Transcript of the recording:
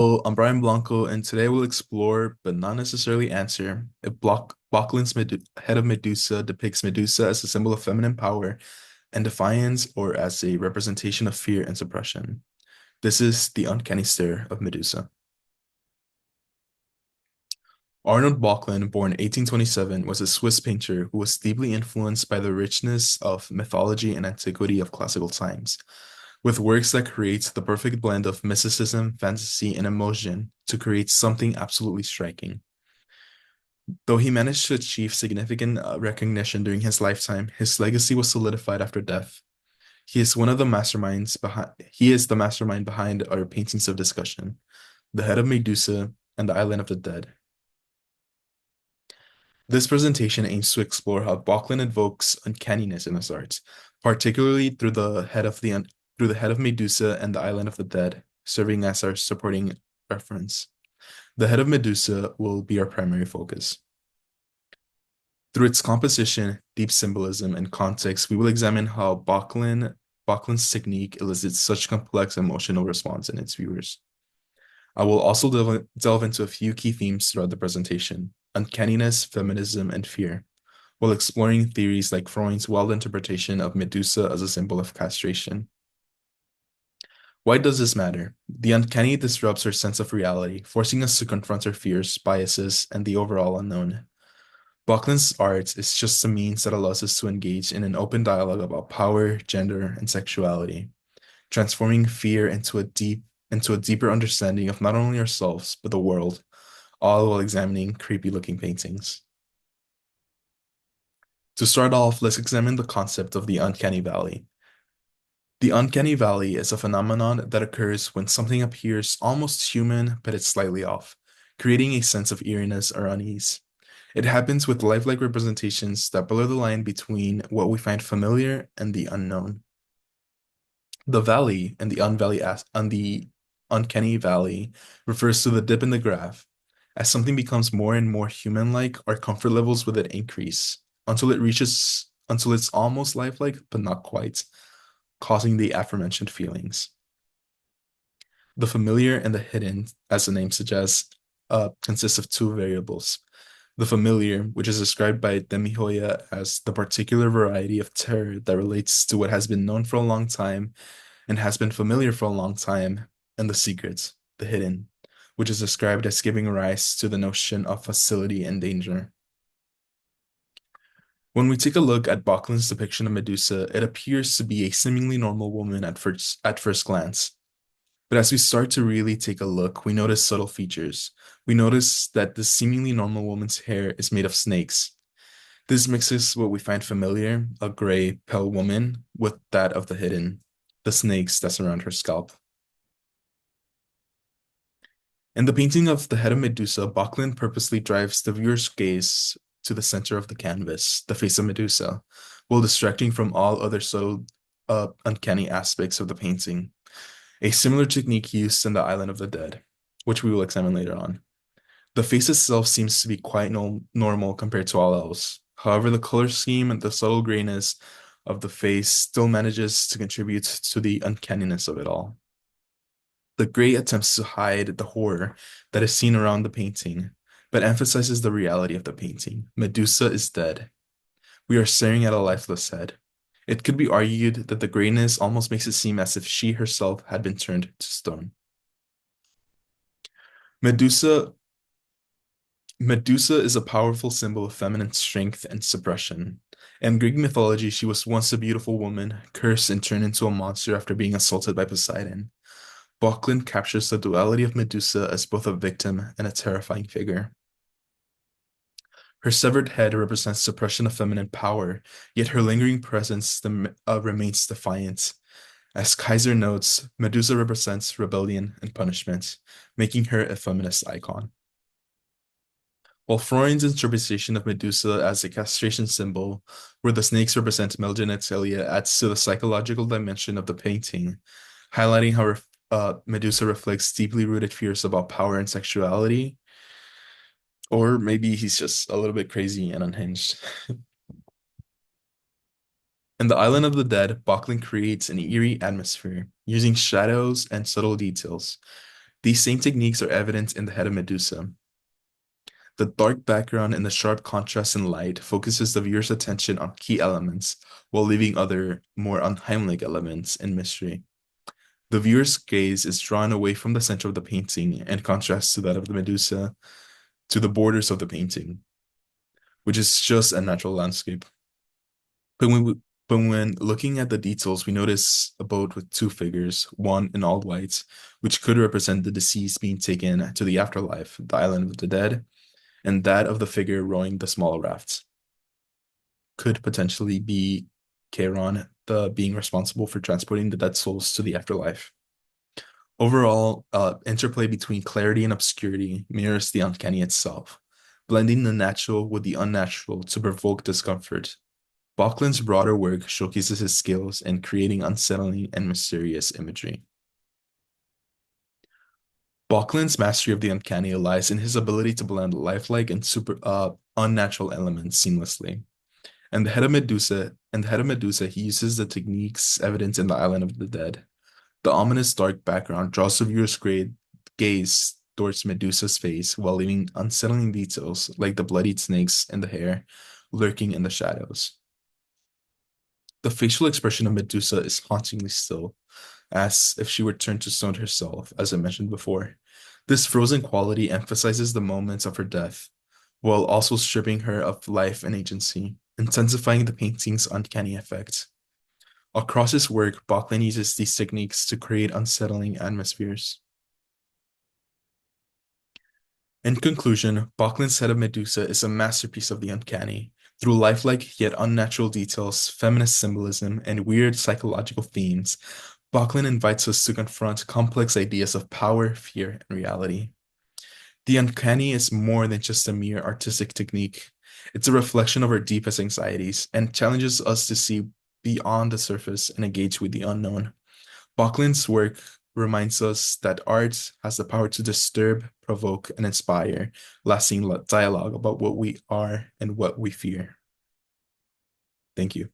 I'm Brian Blanco, and today we'll explore, but not necessarily answer, if Bocklund's head of Medusa depicts Medusa as a symbol of feminine power and defiance, or as a representation of fear and suppression. This is the uncanny stare of Medusa. Arnold Böcklin, born 1827, was a Swiss painter who was deeply influenced by the richness of mythology and antiquity of classical times, with works that create the perfect blend of mysticism, fantasy, and emotion to create something absolutely striking. Though he managed to achieve significant recognition during his lifetime, his legacy was solidified after death. He is the mastermind behind our paintings of discussion, The Head of Medusa and The Island of the Dead. This presentation aims to explore how Böcklin invokes uncanniness in his art, particularly through the head of Medusa and the Island of the Dead, serving as our supporting reference. The head of Medusa will be our primary focus. Through its composition, deep symbolism, and context, we will examine how Böcklin's technique elicits such complex emotional response in its viewers. I will also delve into a few key themes throughout the presentation: uncanniness, feminism, and fear, while exploring theories like Freud's wild interpretation of Medusa as a symbol of castration. Why does this matter? The uncanny disrupts our sense of reality, forcing us to confront our fears, biases, and the overall unknown. Böcklin's art is just a means that allows us to engage in an open dialogue about power, gender, and sexuality, transforming fear into a deeper understanding of not only ourselves, but the world, all while examining creepy looking paintings. To start off, let's examine the concept of the uncanny valley. The uncanny valley is a phenomenon that occurs when something appears almost human, but it's slightly off, creating a sense of eeriness or unease. It happens with lifelike representations that blur the line between what we find familiar and the unknown. The valley and the uncanny valley refers to the dip in the graph. As something becomes more and more human-like, our comfort levels with it increase until it's almost lifelike, but not quite, causing the aforementioned feelings. The familiar and the hidden, as the name suggests, consists of two variables. The familiar, which is described by Demi Hoya as the particular variety of terror that relates to what has been known for a long time and has been familiar for a long time, and the secret, the hidden, which is described as giving rise to the notion of facility and danger. When we take a look at Böcklin's depiction of Medusa, it appears to be a seemingly normal woman at first glance. But as we start to really take a look, we notice subtle features. We notice that the seemingly normal woman's hair is made of snakes. This mixes what we find familiar, a gray, pale woman, with that of the hidden, the snakes that surround her scalp. In the painting of the head of Medusa, Böcklin purposely drives the viewer's gaze to the center of the canvas, the face of Medusa, while distracting from all other subtle, uncanny aspects of the painting. A similar technique used in the Island of the Dead, which we will examine later on. The face itself seems to be quite normal compared to all else. However, the color scheme and the subtle grayness of the face still manages to contribute to the uncanniness of it all. The gray attempts to hide the horror that is seen around the painting, but emphasizes the reality of the painting. Medusa is dead. We are staring at a lifeless head. It could be argued that the grayness almost makes it seem as if she herself had been turned to stone. Medusa Medusa is a powerful symbol of feminine strength and suppression. In Greek mythology, she was once a beautiful woman, cursed and turned into a monster after being assaulted by Poseidon. Böcklin captures the duality of Medusa as both a victim and a terrifying figure. Her severed head represents suppression of feminine power, yet her lingering presence remains defiant. As Kaiser notes, Medusa represents rebellion and punishment, making her a feminist icon. While Freud's interpretation of Medusa as a castration symbol, where the snakes represent male genitalia, adds to the psychological dimension of the painting, highlighting how Medusa reflects deeply rooted fears about power and sexuality, or maybe he's just a little bit crazy and unhinged. In the Island of the Dead, Böcklin creates an eerie atmosphere, using shadows and subtle details. These same techniques are evident in the head of Medusa. The dark background and the sharp contrast in light focuses the viewer's attention on key elements while leaving other, more unheimlich elements in mystery. The viewer's gaze is drawn away from the center of the painting and contrasts to that of the Medusa to the borders of the painting, which is just a natural landscape. But when we, but when looking at the details, we notice a boat with two figures, one in all white, which could represent the deceased being taken to the afterlife, the island of the dead, and that of the figure rowing the small raft could potentially be Charon, the being responsible for transporting the dead souls to the afterlife. Overall, interplay between clarity and obscurity mirrors the uncanny itself, blending the natural with the unnatural to provoke discomfort. Baucklin's broader work showcases his skills in creating unsettling and mysterious imagery. Baucklin's mastery of the uncanny lies in his ability to blend lifelike and super unnatural elements seamlessly. And the head of Medusa, he uses the techniques evident in the Island of the Dead. The ominous dark background draws the viewer's gaze towards Medusa's face while leaving unsettling details like the bloodied snakes and the hair lurking in the shadows. The facial expression of Medusa is hauntingly still, as if she were turned to stone herself, as I mentioned before. This frozen quality emphasizes the moments of her death, while also stripping her of life and agency, intensifying the painting's uncanny effect. Across his work, Bauckland uses these techniques to create unsettling atmospheres. In conclusion, Bauckland's Head of Medusa is a masterpiece of the uncanny. Through lifelike yet unnatural details, feminist symbolism, and weird psychological themes, Bauckland invites us to confront complex ideas of power, fear, and reality. The uncanny is more than just a mere artistic technique. It's a reflection of our deepest anxieties and challenges us to see beyond the surface and engage with the unknown. Baucklin's work reminds us that art has the power to disturb, provoke, and inspire lasting dialogue about what we are and what we fear. Thank you.